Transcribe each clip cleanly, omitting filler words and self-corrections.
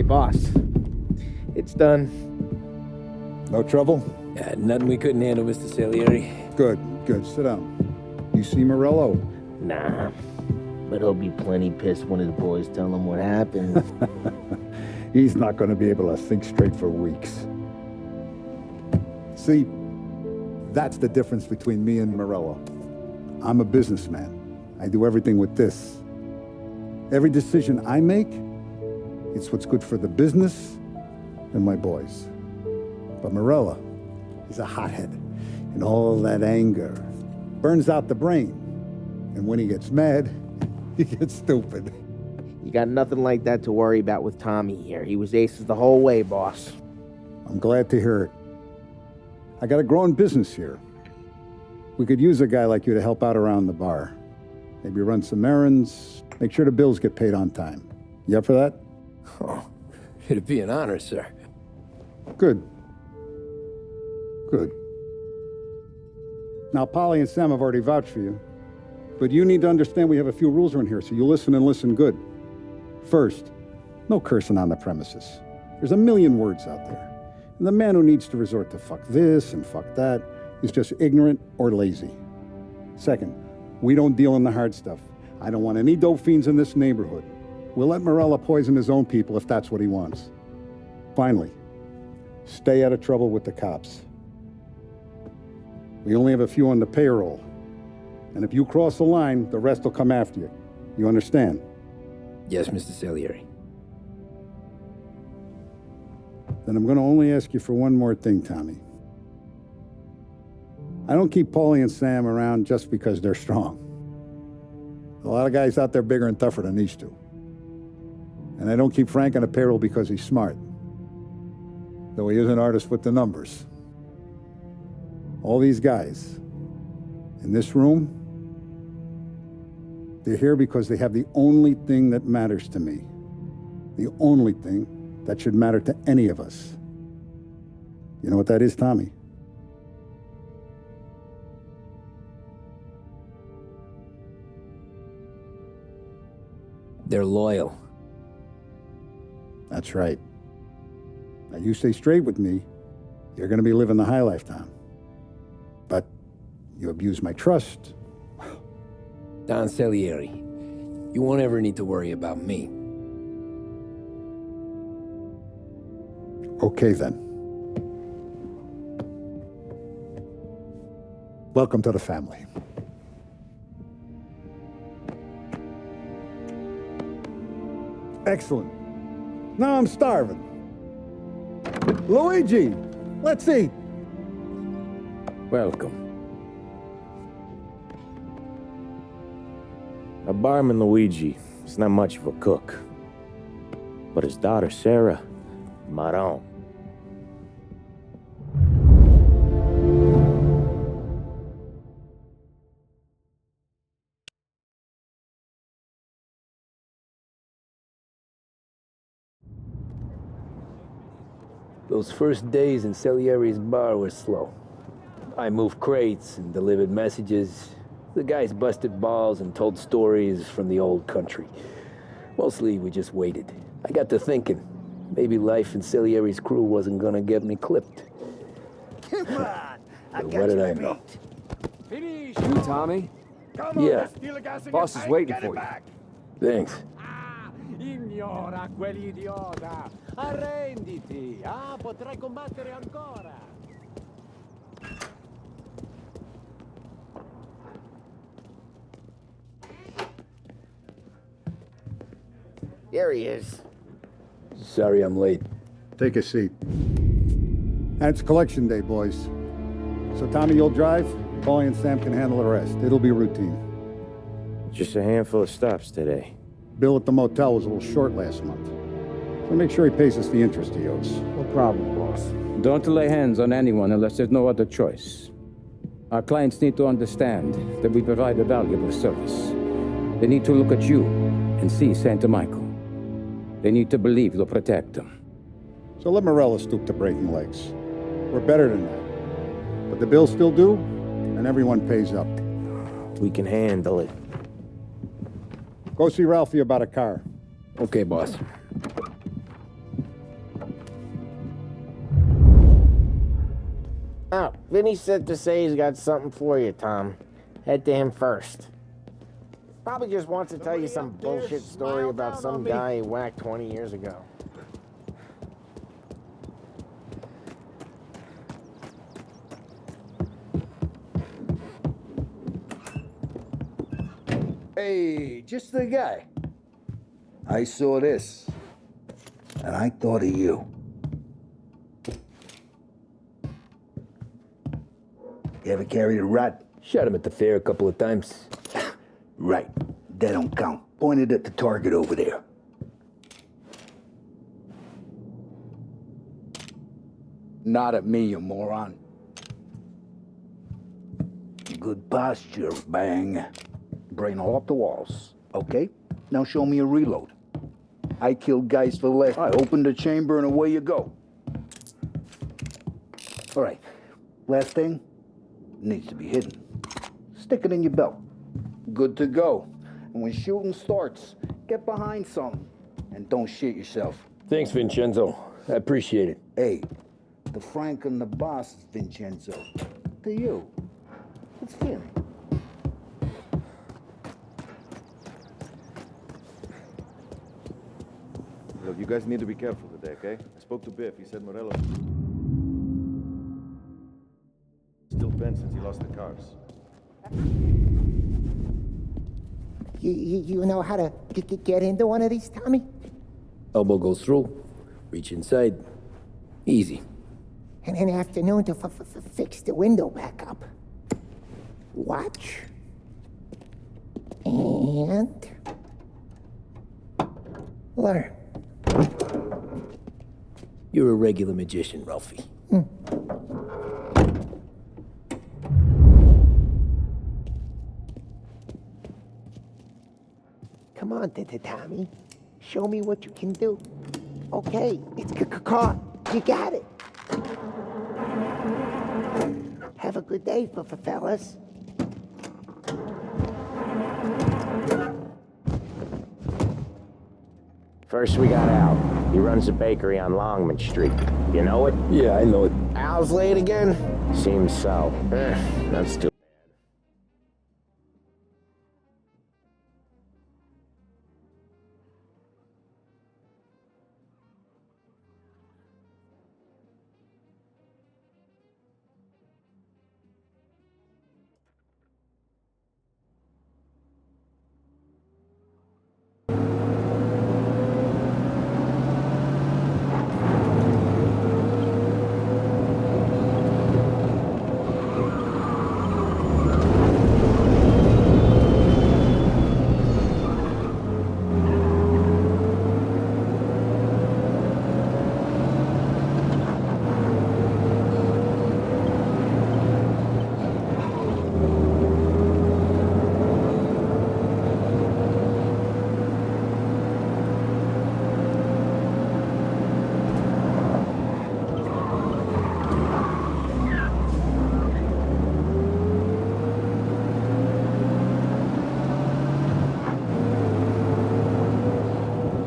Hey, boss. It's done. No trouble? Yeah, nothing we couldn't handle, Mr. Salieri. Good, good. Sit down. You see Morello? Nah. But he'll be plenty pissed when his boys tell him what happened. He's not going to be able to think straight for weeks. See, that's the difference between me and Morello. I'm a businessman. I do everything with this. Every decision I make, it's what's good for the business and my boys. But Morello, he's a hothead. And all that anger burns out the brain. And when he gets mad, he gets stupid. You got nothing like that to worry about with Tommy here. He was aces the whole way, boss. I'm glad to hear it. I got a growing business here. We could use a guy like you to help out around the bar. Maybe run some errands, make sure the bills get paid on time. You up for that? Oh, it'd be an honor, sir. Good. Good. Now, Polly and Sam have already vouched for you. But you need to understand we have a few rules around here, so you listen and listen good. First, no cursing on the premises. There's a million words out there. And the man who needs to resort to fuck this and fuck that is just ignorant or lazy. Second, we don't deal in the hard stuff. I don't want any dope fiends in this neighborhood. We'll let Morello poison his own people if that's what he wants. Finally, stay out of trouble with the cops. We only have a few on the payroll. And if you cross the line, the rest will come after you. You understand? Yes, Mr. Salieri. Then I'm going to only ask you for one more thing, Tommy. I don't keep Paulie and Sam around just because they're strong. A lot of guys out there bigger and tougher than these two. And I don't keep Frank on a payroll because he's smart. Though he is an artist with the numbers. All these guys in this room, they're here because they have the only thing that matters to me. The only thing that should matter to any of us. You know what that is, Tommy? They're loyal. That's right. Now you stay straight with me, you're gonna be living the high life, Tom. But you abuse my trust. Don Salieri, you won't ever need to worry about me. Okay, then. Welcome to the family. Excellent. Now I'm starving. Luigi, let's eat. Welcome. A barman Luigi is not much of a cook. But his daughter Sarah, Maron. Those first days in Salieri's bar were slow. I moved crates and delivered messages. The guys busted balls and told stories from the old country. Mostly, we just waited. I got to thinking, maybe life in Salieri's crew wasn't gonna get me clipped. Come on! But what did I know? Finish! You, Tommy? Yeah. Boss is waiting for you. Thanks. Ignora quell'idiota! Arrenditi! Ah, potrai combattere ancora! There he is. Sorry I'm late. Take a seat. And it's collection day, boys. So Tommy, you'll drive. Paulie and Sam can handle the rest. It'll be routine. Just a handful of stops today. Bill at the motel was a little short last month. So make sure he pays us the interest he owes. No problem, boss. Don't lay hands on anyone unless there's no other choice. Our clients need to understand that we provide a valuable service. They need to look at you and see Santa Michael. They need to believe you'll protect them. So let Morello stoop to breaking legs. We're better than that. But the bills still due, and everyone pays up. We can handle it. Go see Ralphie about a car. Okay, boss. Oh, Vinny said to say he's got something for you, Tom. Head to him first. Probably just wants to tell you some bullshit story about some guy he whacked 20 years ago. Hey, just the guy. I saw this, and I thought of you. You ever carried a rat? Shot him at the fair a couple of times. Right. That don't count. Pointed at the target over there. Not at me, you moron. Good posture, bang. Brain all off the walls. Okay, now show me a reload. I killed guys for less. I opened the chamber and away you go. All right, last thing, needs to be hidden. Stick it in your belt. Good to go. And when shooting starts, get behind something and don't shit yourself. Thanks, Vincenzo. I appreciate it. Hey, the Frank and the boss is Vincenzo. To you, it's Vinny. Look, you guys need to be careful today, okay? I spoke to Biff. He said Morello still bent since he lost the cars. You know how to get into one of these, Tommy? Elbow goes through. Reach inside. Easy. And an afternoon to fix the window back up. Watch. And... learn. You're a regular magician, Ralphie. Come on, Tommy. Show me what you can do. Okay, it's caught. You got it. Have a good day, fellas. First we got Al. He runs a bakery on Longman Street. You know it? Yeah, I know it. Al's late again? Seems so. That's too...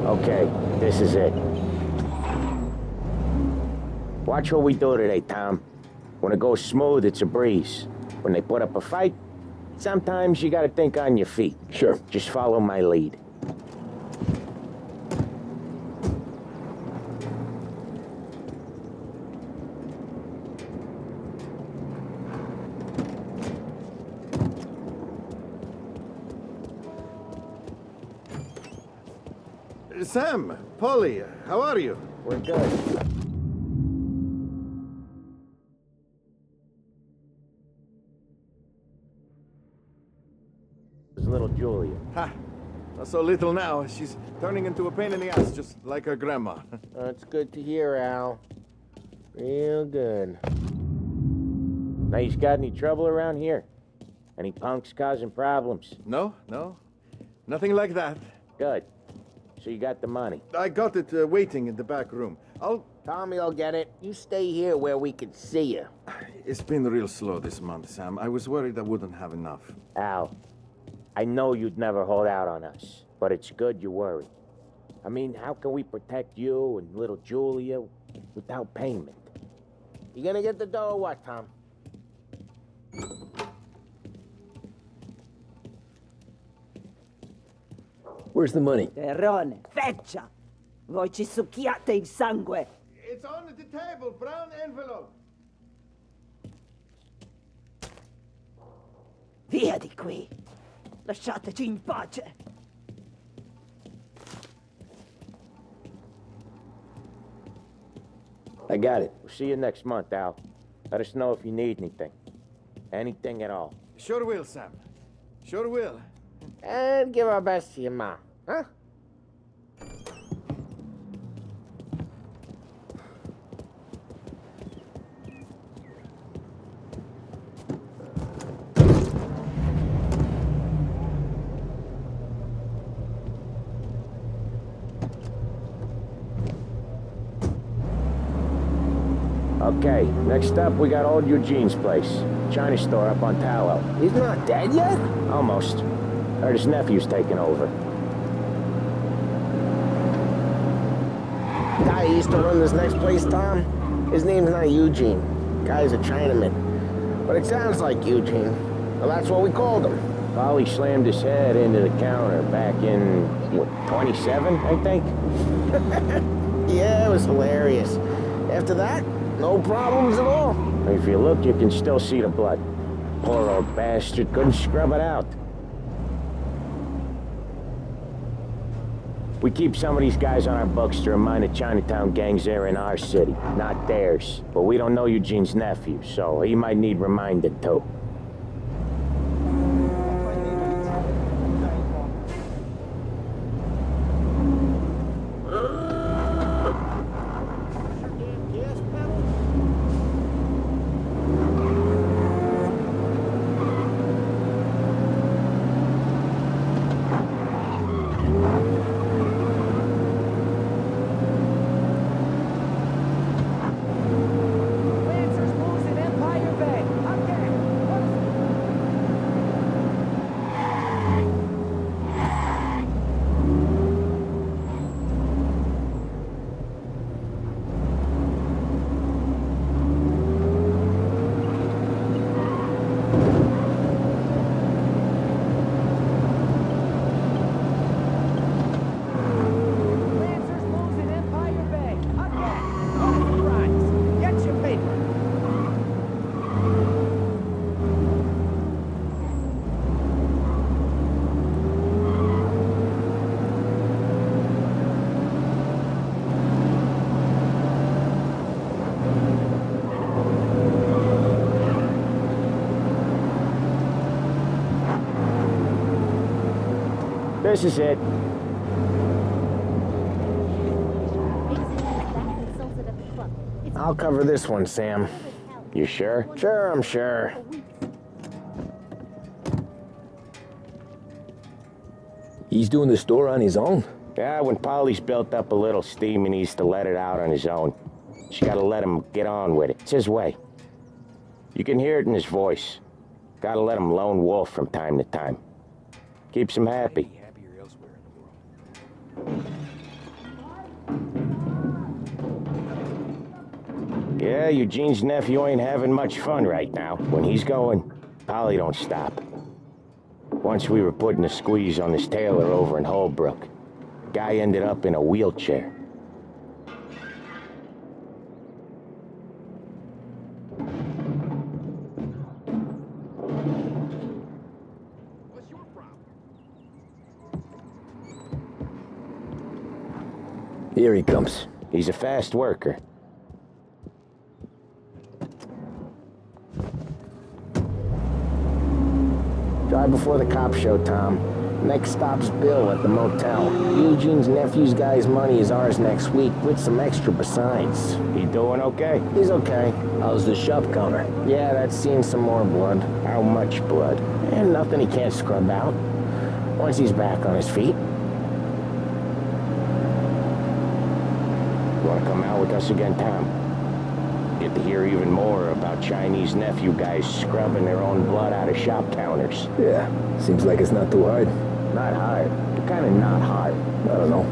Okay, this is it. Watch what we do today, Tom. When it goes smooth, it's a breeze. When they put up a fight, sometimes you gotta think on your feet. Sure. Just follow my lead. Sam, Polly, how are you? We're good. There's little Julia. Ha! Not so little now. She's turning into a pain in the ass, just like her grandma. That's good to hear, Al. Real good. Now, you got any trouble around here? Any punks causing problems? No, nothing like that. Good. So you got the money. I got it waiting in the back room. Tommy will get it. You stay here where we can see you. It's been real slow this month, Sam. I was worried I wouldn't have enough. Al, I know you'd never hold out on us, but it's good you worry. I mean, how can we protect you and little Julia without payment? You gonna get the dough or what, Tom? Where's the money? Terrone, feccia! Voi ci succhiate il sangue! It's on the table, brown envelope. Via di qui! Lasciateci in pace! I got it. We'll see you next month, Al. Let us know if you need anything. Anything at all. Sure will, Sam. Sure will. And give our best to your ma, huh? Okay, next up we got old Eugene's place. China store up on Tallow. He's not dead yet? Almost. Heard his nephew's taking over. Guy who used to run this next place, Tom? His name's not Eugene. Guy's a Chinaman. But it sounds like Eugene. Well, that's what we called him. Polly slammed his head into the counter back in, what, 27, I think? Yeah, it was hilarious. After that, no problems at all. If you look, you can still see the blood. Poor old bastard couldn't scrub it out. We keep some of these guys on our books to remind the Chinatown gangs they're in our city, not theirs. But we don't know Eugene's nephew, so he might need reminded too. This is it. I'll cover this one, Sam. You sure? Sure, I'm sure. He's doing the store on his own? Yeah, when Polly's built up a little steam, he needs to let it out on his own. She gotta let him get on with it. It's his way. You can hear it in his voice. Gotta let him lone wolf from time to time. Keeps him happy. Yeah, Eugene's nephew ain't having much fun right now. When he's going, Polly don't stop. Once we were putting a squeeze on this tailor over in Holbrook. Guy ended up in a wheelchair. What's your problem? Here he comes. He's a fast worker. Drive before the cops show, Tom. Next stop's Bill at the motel. Eugene's nephew's guy's money is ours next week, with some extra besides. He doing okay? He's okay. How's the shop counter? Yeah, that's seen some more blood. How much blood? And nothing he can't scrub out. Once he's back on his feet. You wanna come out with us again, Tom? Get to hear even more about Chinese nephew guys scrubbing their own blood out of shop counters. Yeah, seems like it's not too hard. Not hard. Kinda not hard. I don't know.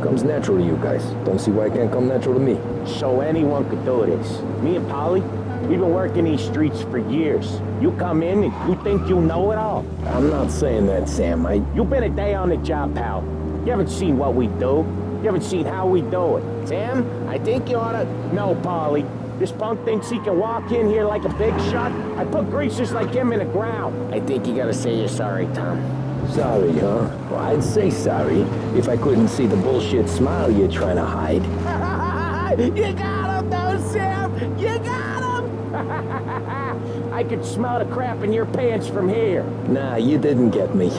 Comes natural to you guys. Don't see why it can't come natural to me. So anyone could do this. Me and Polly, we've been working these streets for years. You come in and you think you know it all. I'm not saying that, Sam. You've been a day on the job, pal. You haven't seen what we do. You haven't seen how we do it. Sam, I think you ought to... No, Polly. This punk thinks he can walk in here like a big shot. I put greasers like him in the ground. I think you gotta say you're sorry, Tom. Sorry, huh? Well, I'd say sorry if I couldn't see the bullshit smile you're trying to hide. You got him, though, Sam! You got him! I could smell the crap in your pants from here. Nah, you didn't get me.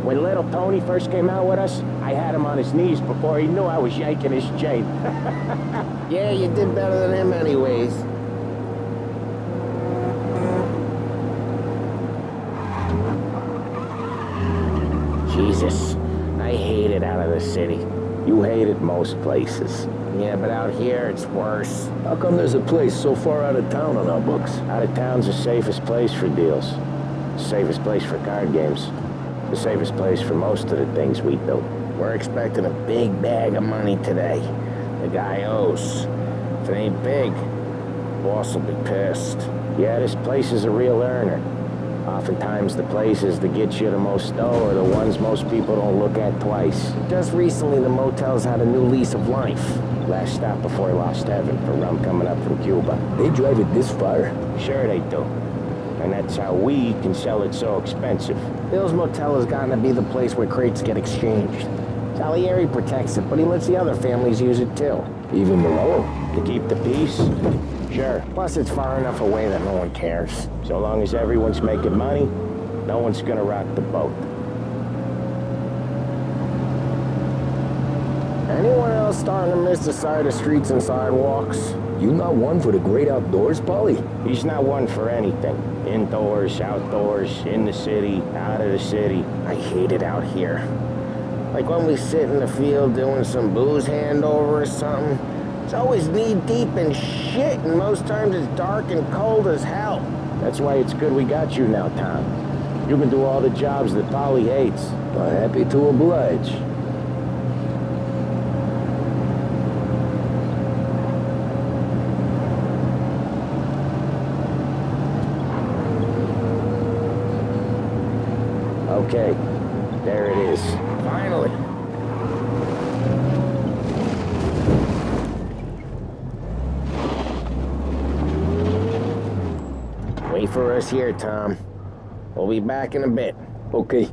When little Tony first came out with us, I had him on his knees before he knew I was yanking his chain. Yeah, you did better than him anyways. Jesus, I hate it out of the city. You hate it most places. Yeah, but out here it's worse. How come there's a place so far out of town on our books? Out of town's the safest place for deals. The safest place for card games. The safest place for most of the things we do. We're expecting a big bag of money today. The guy owes. If it ain't big, boss will be pissed. Yeah, this place is a real earner. Oftentimes the places that get you the most dough are the ones most people don't look at twice. Just recently the motel's had a new lease of life. Last stop before Lost Heaven for rum coming up from Cuba. They drive it this far? Sure they do. And that's how we can sell it so expensive. Bill's Motel has gotten to be the place where crates get exchanged. Salieri protects it, but he lets the other families use it too. Even below? To keep the peace? Sure. Plus it's far enough away that no one cares. So long as everyone's making money, no one's gonna rock the boat. Anyone else starting to miss the side of streets and sidewalks? You not one for the great outdoors, Polly? He's not one for anything. Indoors, outdoors, in the city, out of the city. I hate it out here. Like when we sit in the field doing some booze handover or something. It's always knee-deep in shit, and most times it's dark and cold as hell. That's why it's good we got you now, Tom. You can do all the jobs that Polly hates. Well, happy to oblige. Okay, there it is. Finally. Wait for us here, Tom. We'll be back in a bit. Okay.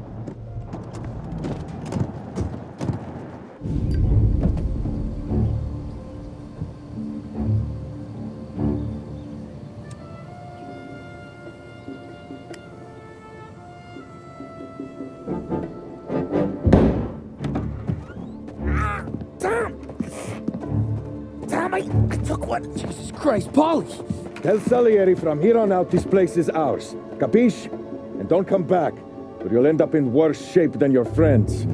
Tom, I took one. Jesus Christ, Polly! Tell Salieri from here on out this place is ours. Capiche? And don't come back, or you'll end up in worse shape than your friends.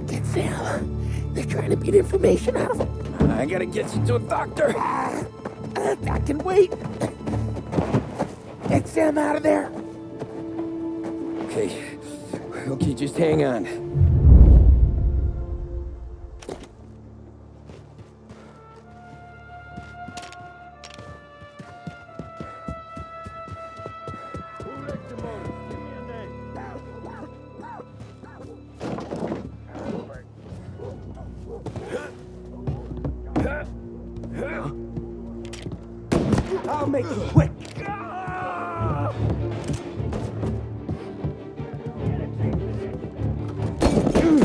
Get Sam. They're trying to beat information out of him. I gotta get you to a doctor. I can wait. Get Sam out of there. Okay, just hang on. I'll make it quick.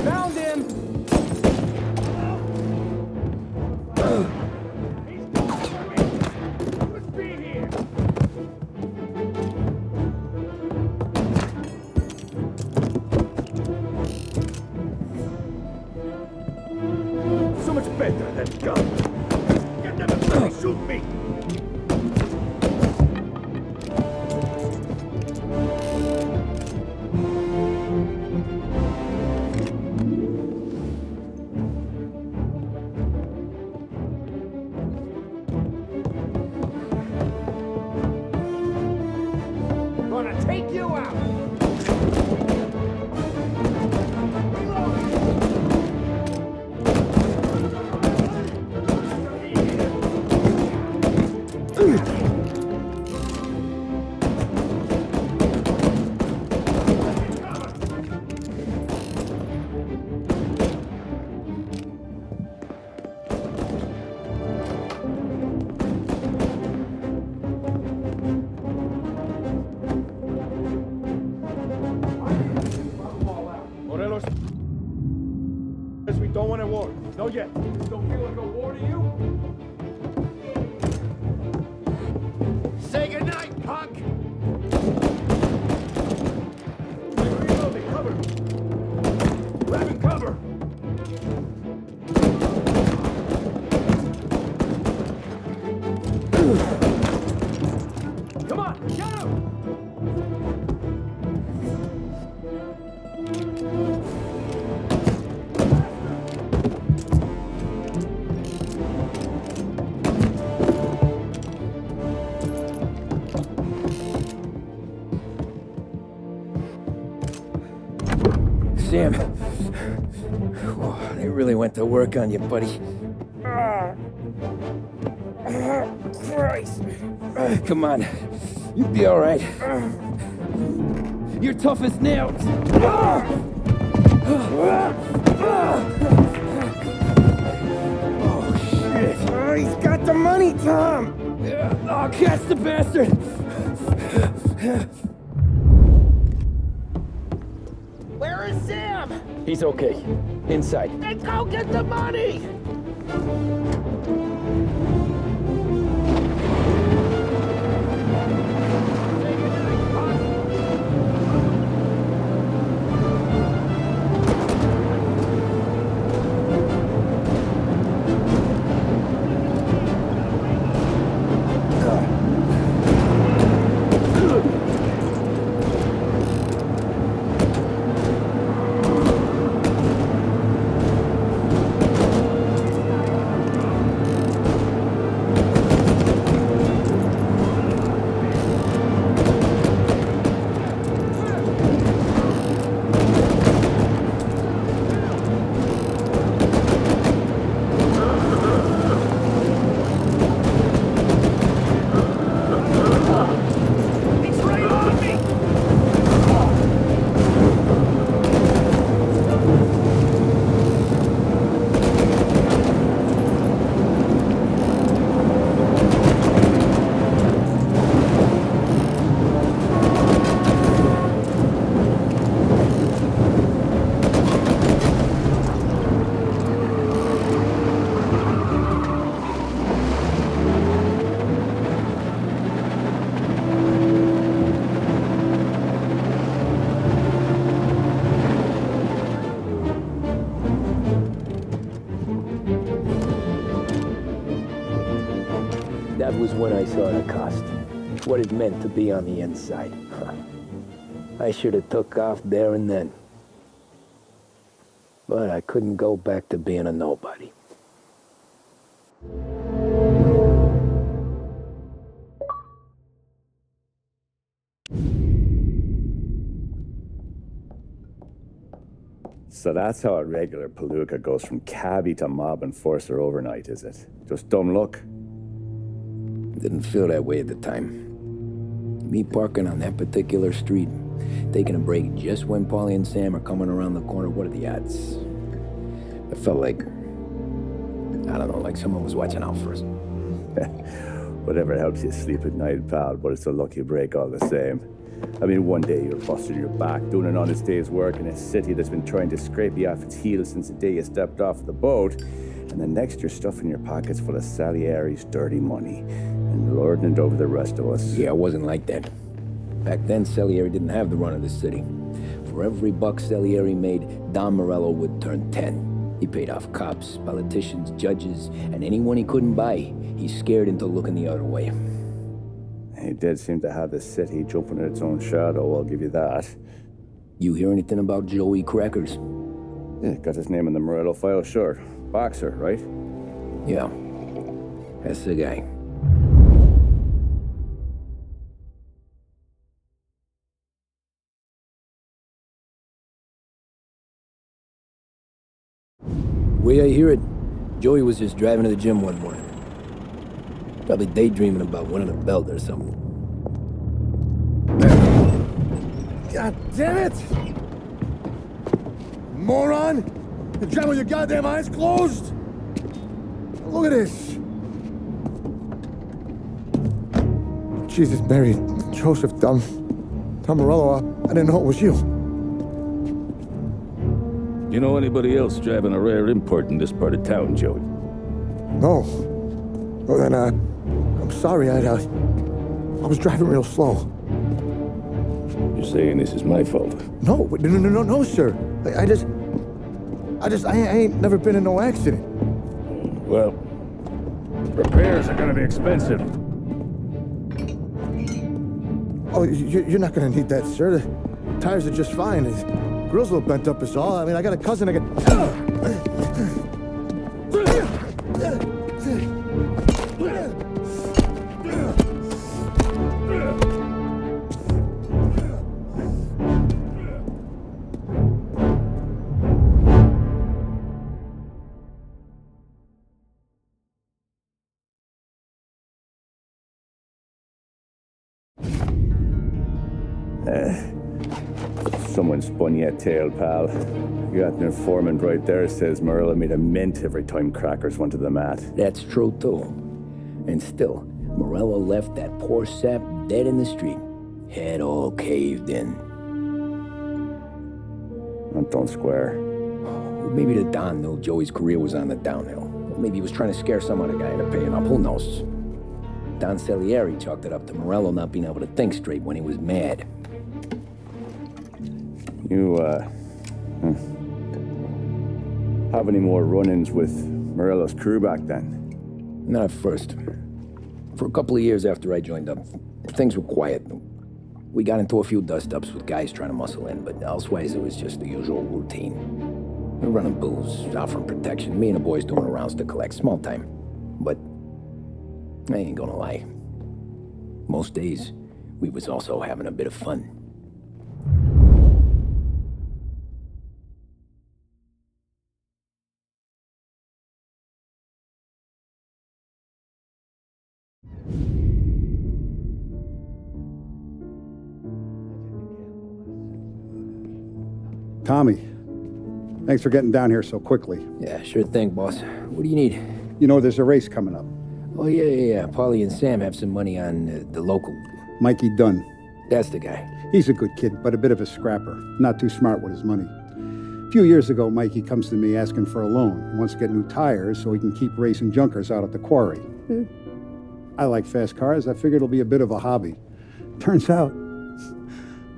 Found him! So much better than gun. Get them before they shoot me. Gonna take you out! don't want a war. Not yet. Don't feel like a war to you? Say goodnight, punk! Reloading, cover! Grabbing cover! Come on, get him! Sam, they really went to work on you, buddy. Christ. Come on, you'll be all right. You're tough as nails. Oh, shit. Oh, he's got the money, Tom. Oh, catch the bastard. Where is Sam? He's okay. Inside. Then go get the money. That was when I saw the cost. What it meant to be on the inside. I should have took off there and then. But I couldn't go back to being a nobody. So that's how a regular palooka goes from cabbie to mob enforcer overnight, is it? Just dumb luck? Didn't feel that way at the time. Me parking on that particular street, taking a break just when Paulie and Sam are coming around the corner, what are the odds? I felt like, I don't know, like someone was watching out for us. Whatever helps you sleep at night, pal, but it's a lucky break all the same. I mean, one day you're busting your back, doing an honest day's work in a city that's been trying to scrape you off its heels since the day you stepped off the boat, and the next you're stuffing your pockets full of Salieri's dirty money and lording it over the rest of us. Yeah, it wasn't like that. Back then, Salieri didn't have the run of the city. For every buck Salieri made, Don Morello would turn 10. He paid off cops, politicians, judges, and anyone he couldn't buy, he scared into looking the other way. He did seem to have the city jumping in its own shadow, I'll give you that. You hear anything about Joey Crackers? Yeah, got his name in the Morello file, sure. Boxer, right? Yeah, that's the guy. The way I hear it, Joey was just driving to the gym one morning. Probably daydreaming about winning a belt or something. God damn it! Moron! You're driving with your goddamn eyes closed? Look at this! Jesus, Mary, Joseph, Tom Morello, I didn't know it was you. Do you know anybody else driving a rare import in this part of town, Joey? No. Well, then, I'm sorry, I was driving real slow. You're saying this is my fault? No, sir. I ain't never been in no accident. Well, repairs are gonna be expensive. Oh, you're not gonna need that, sir. The tires are just fine. His grill's a little bent up is all. I mean, I got a cousin I can... Someone spun you a tale, pal. You got an informant right there says Morello made a mint every time crackers went to the mat. That's true, too. And still, Morello left that poor sap dead in the street. Head all caved in. That don't square. Maybe the Don knew Joey's career was on the downhill. Maybe he was trying to scare some other guy into paying up. Who knows? Don Salieri chalked it up to Morello not being able to think straight when he was mad. You, have any more run-ins with Morello's crew back then? Not at first. For a couple of years after I joined up, things were quiet. We got into a few dust-ups with guys trying to muscle in, but elsewise it was just the usual routine. We were running booze, offering protection, me and the boys doing rounds to collect, small time. But I ain't gonna lie. Most days, we was also having a bit of fun. Tommy, thanks for getting down here so quickly. Yeah, sure thing, boss. What do you need? You know, there's a race coming up. Oh, yeah. Paulie and Sam have some money on the local. Mikey Dunn. That's the guy. He's a good kid, but a bit of a scrapper. Not too smart with his money. A few years ago, Mikey comes to me asking for a loan. He wants to get new tires so he can keep racing junkers out at the quarry. I like fast cars. I figured it'll be a bit of a hobby. Turns out,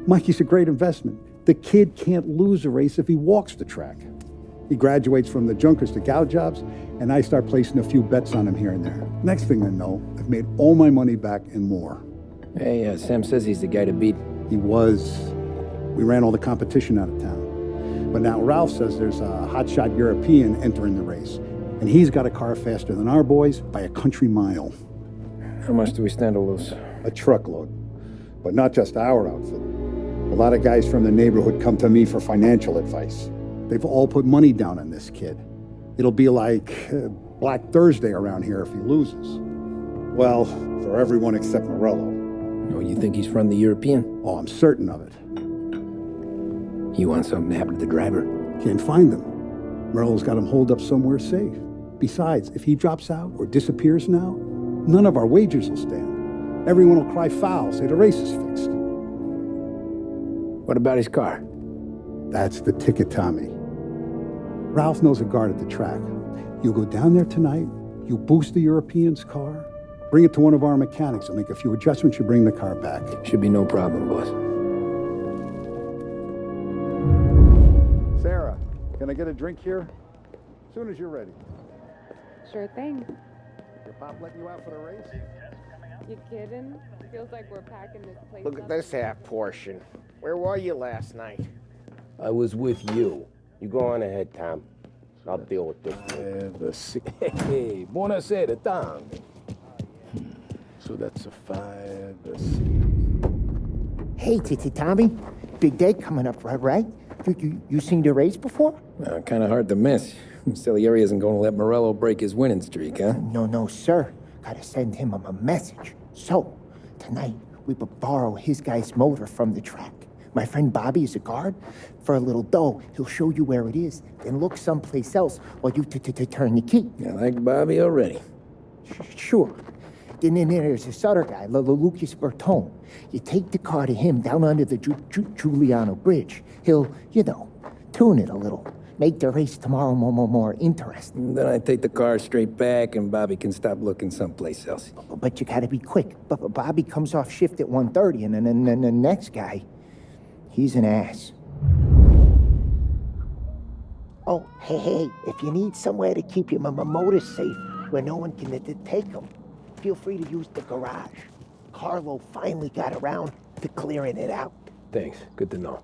Mikey's a great investment. The kid can't lose a race if he walks the track. He graduates from the junkers to gal jobs, and I start placing a few bets on him here and there. Next thing I know, I've made all my money back and more. Hey, Sam says he's the guy to beat. He was. We ran all the competition out of town. But now Ralph says there's a hotshot European entering the race, and he's got a car faster than our boys by a country mile. How much do we stand to lose? A truckload. But not just our outfit. A lot of guys from the neighborhood come to me for financial advice. They've all put money down on this kid. It'll be like Black Thursday around here if he loses. Well, for everyone except Morello. Oh, you think he's from the European? Oh, I'm certain of it. You want something to happen to the driver? Can't find him. Morello's got him holed up somewhere safe. Besides, if he drops out or disappears now, none of our wagers will stand. Everyone will cry foul, say the race is fixed. What about his car? That's the ticket, Tommy. Ralph knows a guard at the track. You go down there tonight, you boost the European's car, bring it to one of our mechanics, and make a few adjustments, you bring the car back. Should be no problem, boss. Sarah, can I get a drink here? As soon as you're ready. Sure thing. Your pop letting you out for the race? You kidding? Feels like we're packing this place Look at this half portion. Where were you last night? I was with you. You go on ahead, Tom. I'll deal with this. Hey, buonasera, Tom. So that's a 5, a 6. Hey, Tommy. Big day coming up, right? You seen the race before? Kind of hard to miss. Salieri isn't going to let Morello break his winning streak, huh? No, sir. Gotta send him a message. So, tonight, we will borrow his guy's motor from the track. My friend Bobby is a guard. For a little dough, he'll show you where it is, then look someplace else while you turn the key. I like Bobby already. Sure. Then there's this other guy, Lucas Bertone. You take the car to him down under the Giuliano Bridge. He'll, tune it a little. Make the race tomorrow more interesting. Then I take the car straight back and Bobby can stop looking someplace else. But you gotta be quick. But Bobby comes off shift at 1:30, and then the next guy, he's an ass. Oh, hey, if you need somewhere to keep your motor safe where no one can take them, feel free to use the garage. Carlo finally got around to clearing it out. Thanks. Good to know.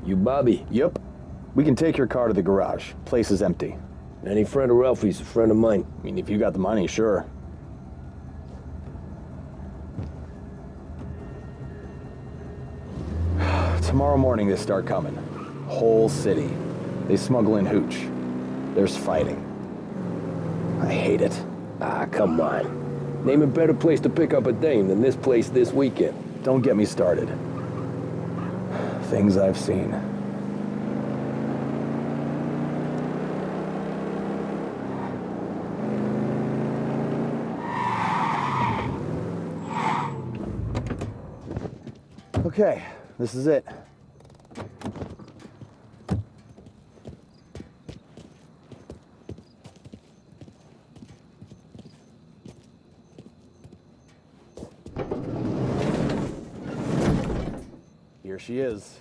You Bobby? Yep. We can take your car to the garage. Place is empty. Any friend of Ralphie's a friend of mine. I mean, if you got the money, sure. Tomorrow morning they start coming. Whole city. They smuggle in hooch. There's fighting. I hate it. Ah, come on. Name a better place to pick up a dame than this place this weekend. Don't get me started. Things I've seen. Okay, this is it. Here she is.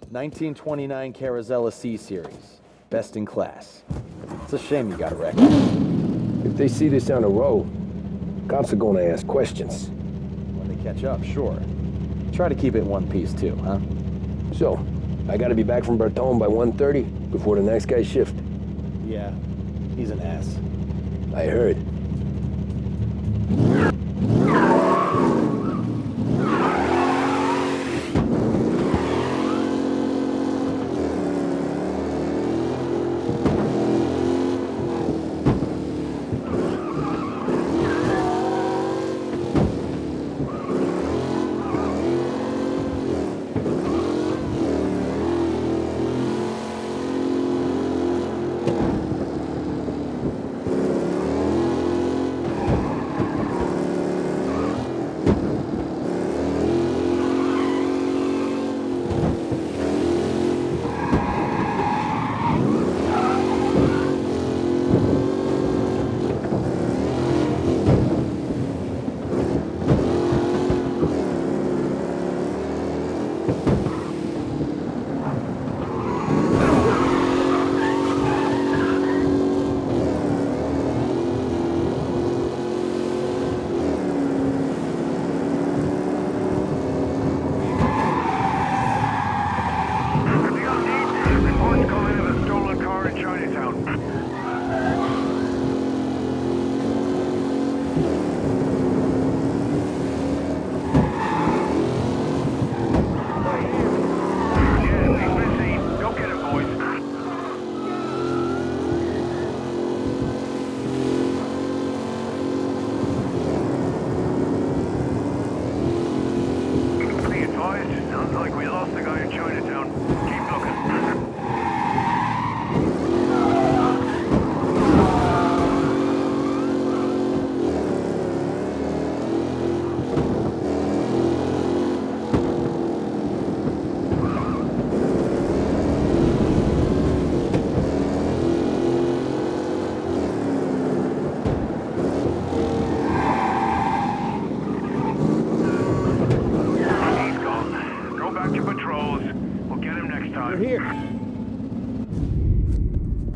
1929 Carazella C Series. Best in class. It's a shame you got a record. If they see this on the road, cops are gonna ask questions. When they catch up, sure. Try to keep it in one piece too, huh? So, I gotta be back from Bertone by 1:30 before the next guy's shift. Yeah, he's an ass. I heard.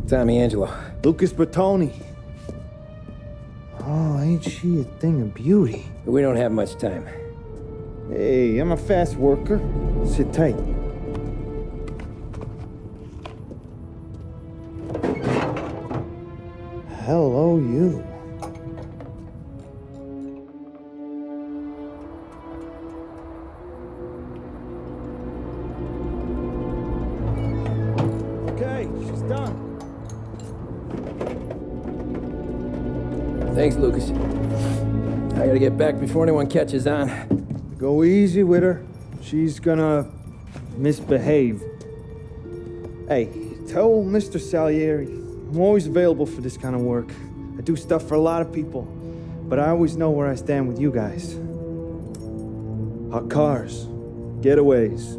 Tommy Angelo. Lucas Bertoni. Oh, ain't she a thing of beauty? We don't have much time. Hey, I'm a fast worker. Sit tight. Hello, you. Okay, she's done. Thanks, Lucas. I gotta get back before anyone catches on. Go easy with her. She's gonna misbehave. Hey, tell Mr. Salieri I'm always available for this kind of work. I do stuff for a lot of people, but I always know where I stand with you guys. Hot cars, getaways,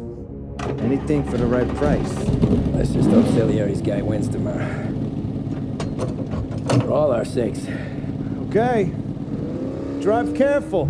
anything for the right price. Let's just hope Salieri's guy wins tomorrow. For all our sakes. Okay. Drive careful.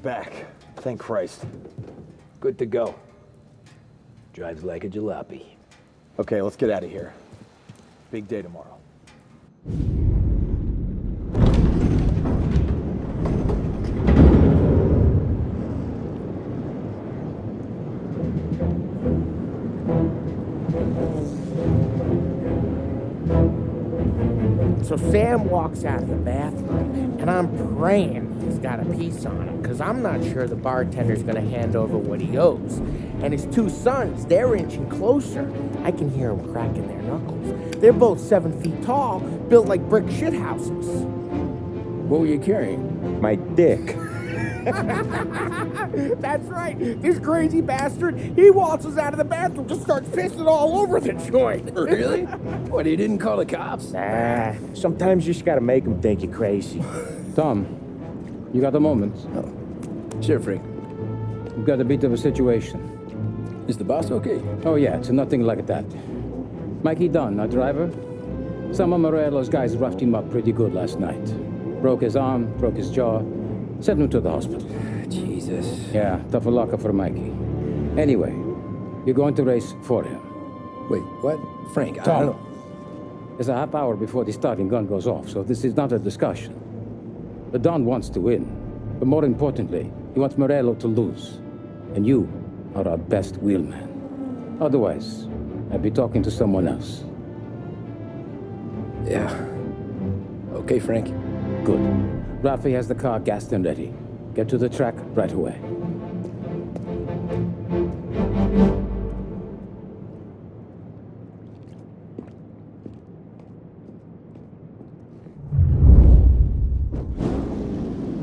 Back. Thank Christ. Good to go. Drives like a jalopy. Okay, let's get out of here. Big day tomorrow. So Sam walks out of the bathroom, and I'm praying he's got a piece on him, because I'm not sure the bartender's going to hand over what he owes. And his two sons, they're inching closer. I can hear them cracking their knuckles. They're both 7 feet tall, built like brick shithouses. What were you carrying? My dick. That's right. This crazy bastard, he waltzes out of the bathroom, just starts pissing all over the joint. Really? What, he didn't call the cops? Nah, sometimes you just gotta make them think you're crazy. Tom, you got a moment? Sure, Frank. We've got a bit of a situation. Is the boss okay? Oh yeah, it's nothing like that. Mikey Dunn, our driver. Some of Morello's guys roughed him up pretty good last night. Broke his arm, broke his jaw, sent him to the hospital. Jesus. Yeah, tough luck for Mikey. Anyway, you're going to race for him. Wait, what? Frank, I Tom, don't know. it's a half hour before the starting gun goes off, so this is not a discussion. The Don wants to win, but more importantly, he wants Morello to lose. And you are our best wheelman. Otherwise, I'd be talking to someone else. Yeah. Okay, Frank. Good. Rafi has the car gassed and ready. Get to the track right away.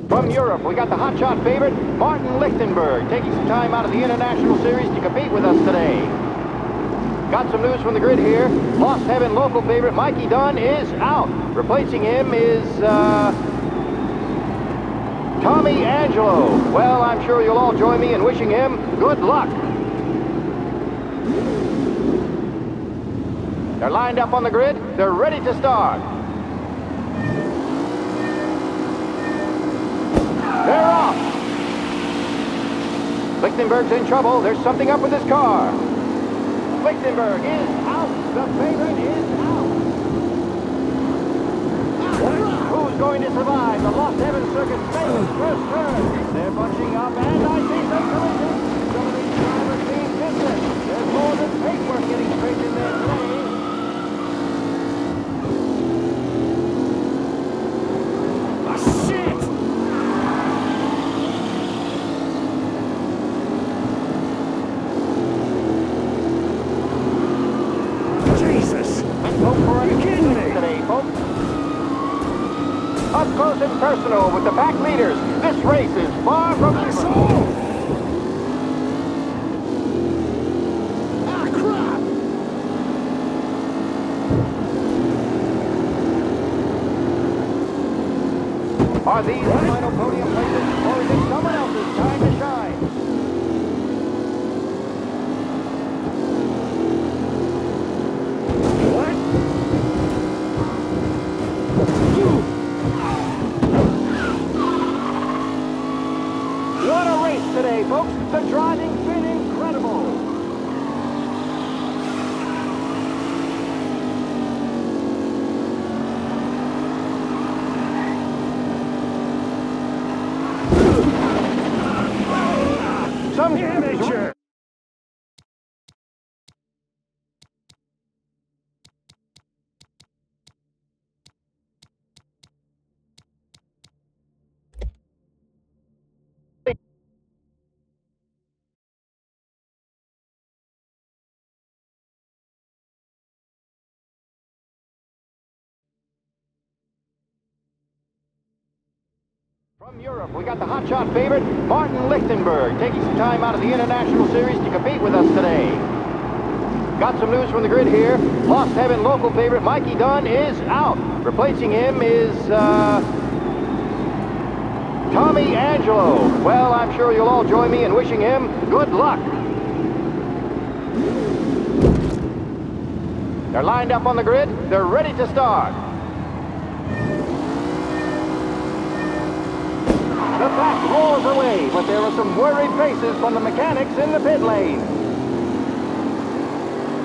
From Europe, we got the hotshot favorite, Martin Lichtenberg, taking some time out of the International Series to compete with us today. Got some news from the grid here. Lost Heaven local favorite Mikey Dunn is out. Replacing him is, Tommy Angelo. Well, I'm sure you'll all join me in wishing him good luck. They're lined up on the grid. They're ready to start. They're off. Lichtenberg's in trouble. There's something up with his car. Lichtenberg is out. The favorite is out. Who's going to survive the Lost Heaven Circuit's famous first turn? They're bunching up, and I see some collisions. Some of these drivers being business. There's more than paintwork getting straight in there today. Up close and personal with the pack leaders. This race is far from over. Crap! Are these the final podium places, or is it someone else's time to shine? What a race today, folks. The driving's been incredible. Some amateur. From Europe, we got the hotshot favorite, Martin Lichtenberg, taking some time out of the International Series to compete with us today. Got some news from the grid here. Lost Heaven local favorite Mikey Dunn is out. Replacing him is, Tommy Angelo. Well, I'm sure you'll all join me in wishing him good luck. They're lined up on the grid. They're ready to start. The pack roars away, but there are some worried faces from the mechanics in the pit lane.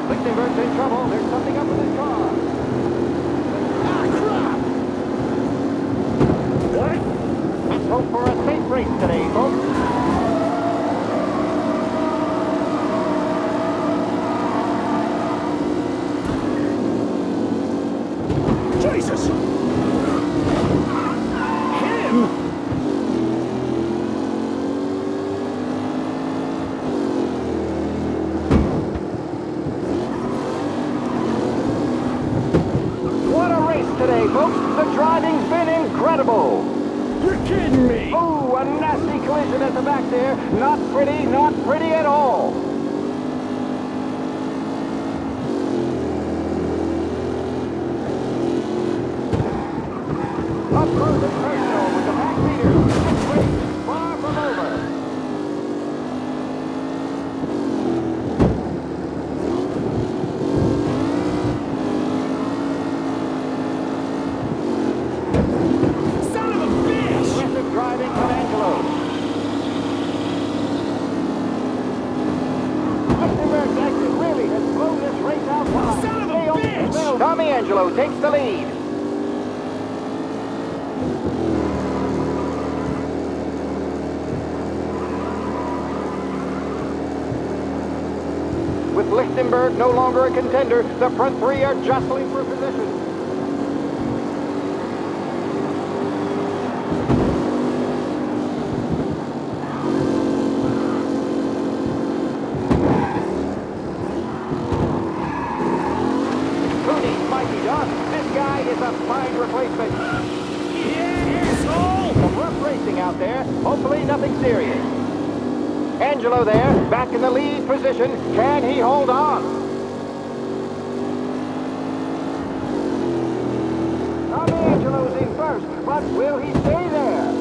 Lichtenberg's in trouble. There's something up with his car. Crap! What? Let's hope for a safe race today, folks. Jesus! Him? collision at the back there. Not pretty at all. Up close and personal with the back leader. This race is far from over. Driving from Angelo. Lichtenberg's exit really has blown this race out wide. Son of a bitch! Tommy Angelo takes the lead. With Lichtenberg no longer a contender, the front three are jostling for position. A fine replacement. Yeah, asshole! Some rough racing out there. Hopefully nothing serious. Angelo there, back in the lead position. Can he hold on? Tommy Angelo's in first, but will he stay there?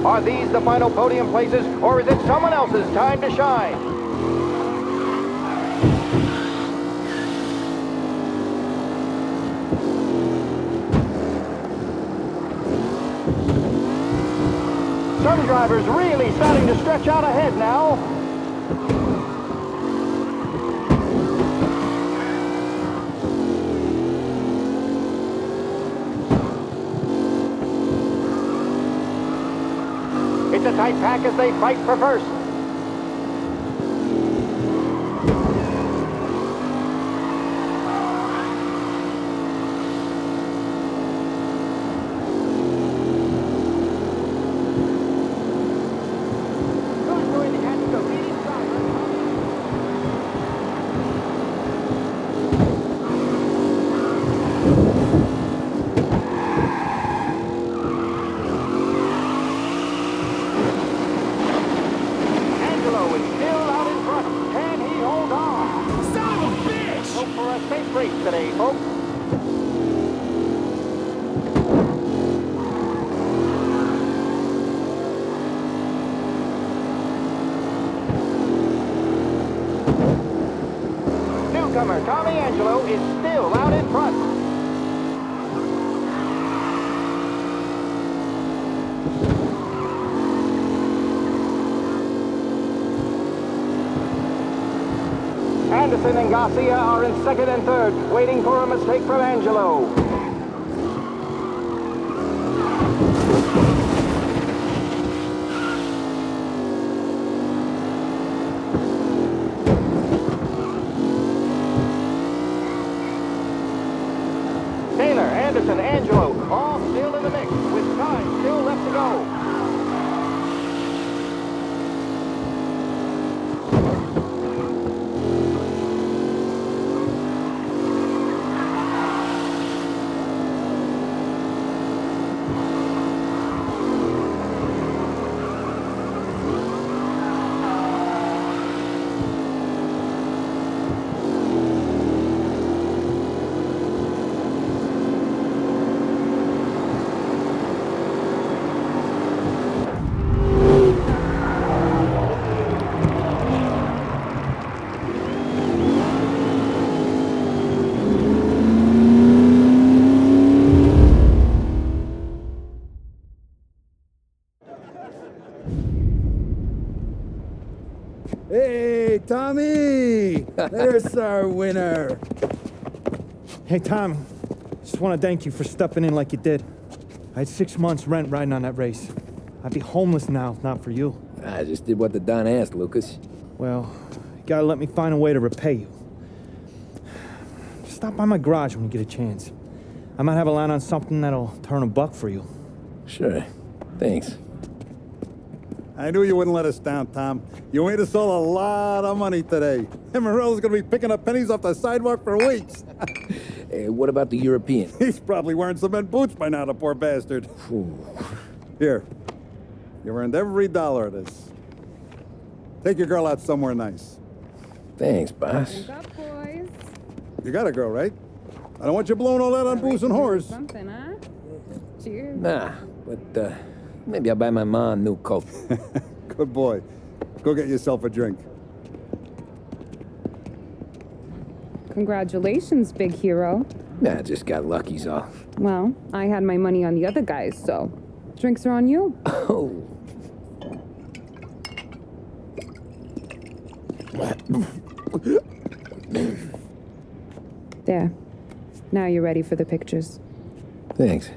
Are these the final podium places, or is it someone else's time to shine? Some drivers really starting to stretch out ahead now. It's a tight pack as they fight for first. Who's going to catch the leading driver? Safe race today, folks. Newcomer Tommy Angelo is still out in front. Anderson and Garcia are in second and third, waiting for a mistake from Angelo. Taylor, Anderson, Angelo, all still in the mix, with time still left to go. Hey, Tommy! There's our winner. Hey, Tommy. Just want to thank you for stepping in like you did. I had 6 months rent riding on that race. I'd be homeless now if not for you. I just did what the Don asked, Lucas. Well, you gotta let me find a way to repay you. Stop by my garage when you get a chance. I might have a line on something that'll turn $1 for you. Sure. Thanks. I knew you wouldn't let us down, Tom. You made us all a lot of money today. And Morello's gonna be picking up pennies off the sidewalk for weeks. Hey, what about the European? He's probably wearing cement boots by now, the poor bastard. Here. You earned every dollar of this. Take your girl out somewhere nice. Thanks, boss. Wake up, boys. You got a girl, right? I don't want you blowing all that on booze and whores. Something, huh? Cheers. Nah, but maybe I'll buy my mom a new coat. Good boy. Go get yourself a drink. Congratulations, big hero. Nah, just got lucky's all. Well, I had my money on the other guys, so drinks are on you. Oh. There. Now you're ready for the pictures. Thanks.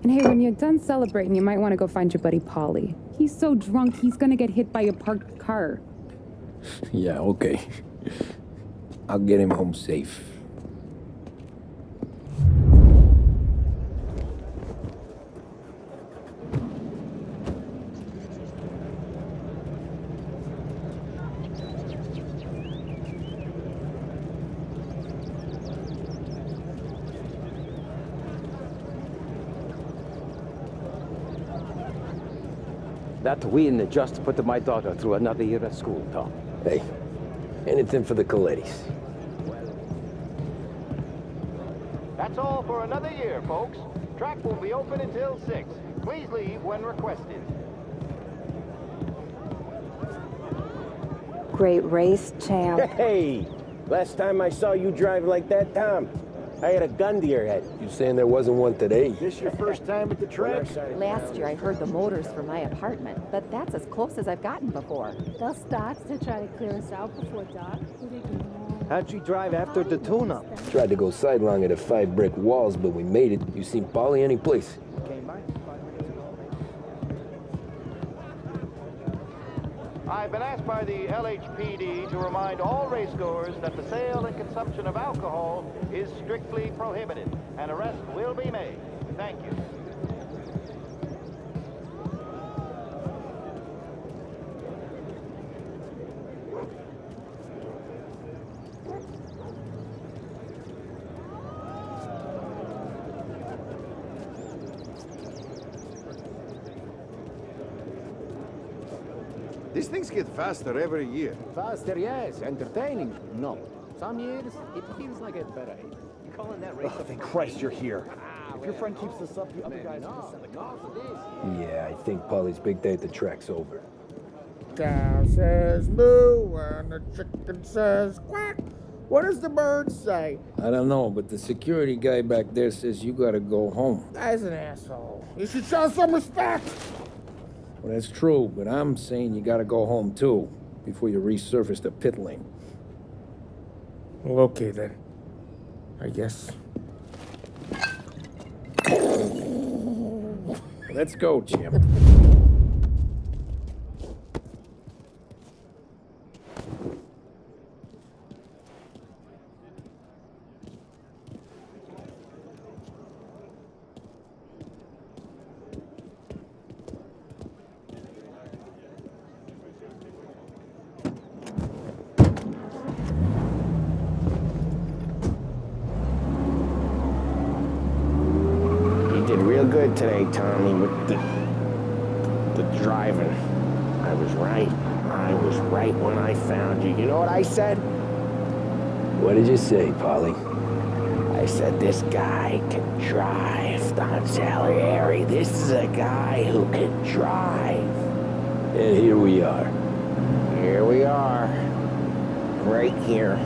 And hey, when you're done celebrating, you might want to go find your buddy Paulie. He's so drunk, he's gonna get hit by a parked car. Yeah, okay. I'll get him home safe. That win just put my daughter through another year at school, Tom. Hey, anything for the Colettis. That's all for another year, folks. Track will be open until 6. Please leave when requested. Great race, champ. Hey! Last time I saw you drive like that, Tom, I had a gun to your head. You saying there wasn't one today? This your first time at the track? Last year I heard the motors from my apartment, but that's as close as I've gotten before. They'll start to try to clear us out before dark. How'd you drive after the tune-up? Tried to go sidelong at the 5 brick walls, but we made it. You seen Paulie any place? I've been asked by the LHPD to remind all racegoers that the sale and consumption of alcohol is strictly prohibited. An arrest will be made. Thank you. These things get faster every year. Faster, yes. Entertaining, no. Some years, it feels like a parade. You calling that race? Oh, thank Christ you're here. If your friend keeps this up, the other guys are gonna send the cops. Yeah, I think Paulie's big day at the track's over. Cow says moo and the chicken says quack. What does the bird say? I don't know, but the security guy back there says you gotta go home. Guy's an asshole. You should show some respect. Well, that's true, but I'm saying you gotta go home too, before you resurface the pit lane. Well, okay then. I guess. Let's go, champ. Good today, Tommy, with the driving. I was right. I was right when I found you. You know what I said? What did you say, Paulie? I said, this guy can drive, Don Salieri. This is a guy who can drive. And here we are. Here we are. Right here.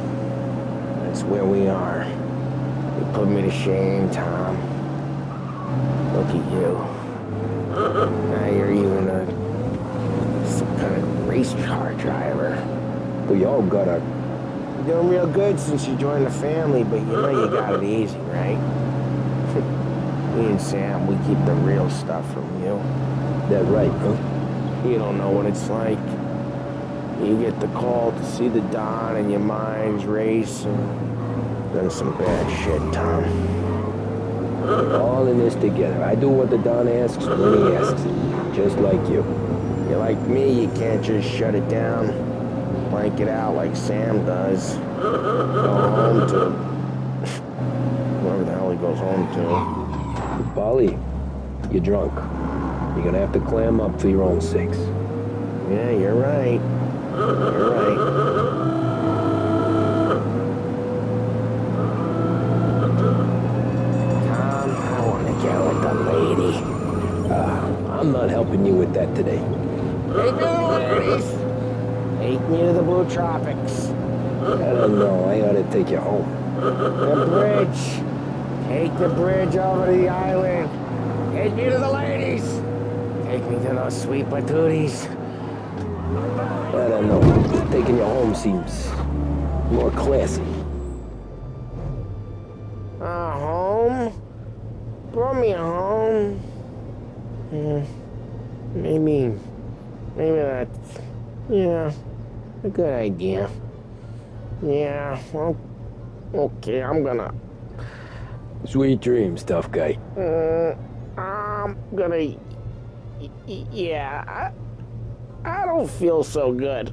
That's where we are. You put me to shame, Tom. Look at you. Now you're even some kind of race car driver. We all got our... You're doing real good since you joined the family, but you know you got it easy, right? Me and Sam, we keep the real stuff from you. That right, huh? You don't know what it's like. You get the call to see the Don and your mind's race and done some bad shit, Tom. We're all in this together. I do what the Don asks when he asks it, just like you. You're like me, you can't just shut it down, blank it out like Sam does. Go home to whoever the hell he goes home to. Polly, you're drunk. You're gonna have to clam up for your own sakes. Yeah, you're right. You're right. Tom, I want to get with the lady. I'm not helping you with that today. Take me to the ladies. Take me to the Blue Tropics. I don't know. I ought to take you home. The bridge. Take the bridge over to the island. Take me to the ladies. Take me to those sweet patooties. I don't know. Taking you home seems more classy. Home? Brought me home. Maybe that's, yeah, a good idea. Yeah, well, okay, I'm gonna... Sweet dreams, tough guy. I'm gonna... Yeah, I don't feel so good.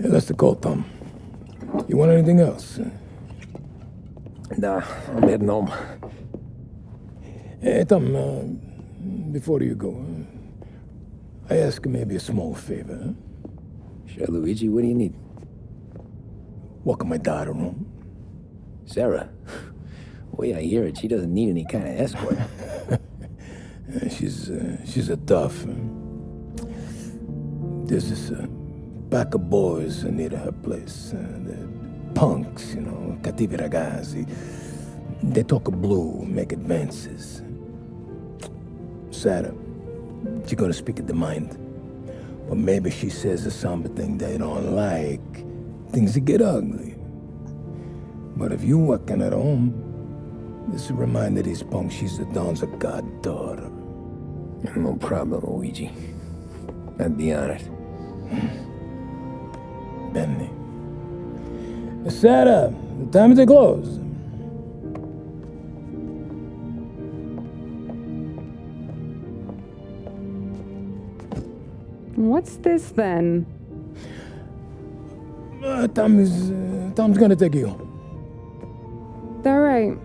Yeah, that's the call, Tom. You want anything else? Nah, I'm heading home. Hey, Tom, before you go, I ask maybe a small favor. Huh? Sure, Luigi, what do you need? Welcome my daughter home. Sarah? Way I hear it, she doesn't need any kind of escort. She's a tough. There's this pack of boys near her place. They're punks, you know, cattivi ragazzi. They talk blue, make advances. Sarah, she's gonna speak at the mind. But maybe she says something they don't like. Things that get ugly. But if you working at home, this reminder these punks she's the Don's a goddaughter. No problem, Luigi. I'd be honored. Benny. Sarah, time to close. What's this then? Tom's gonna take you home. All right.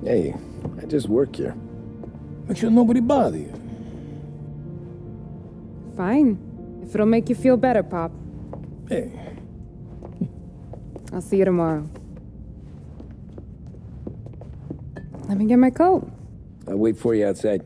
Hey, I just work here. Make sure nobody bother you. Fine. If it'll make you feel better, Pop. Hey. I'll see you tomorrow. Let me get my coat. I'll wait for you outside.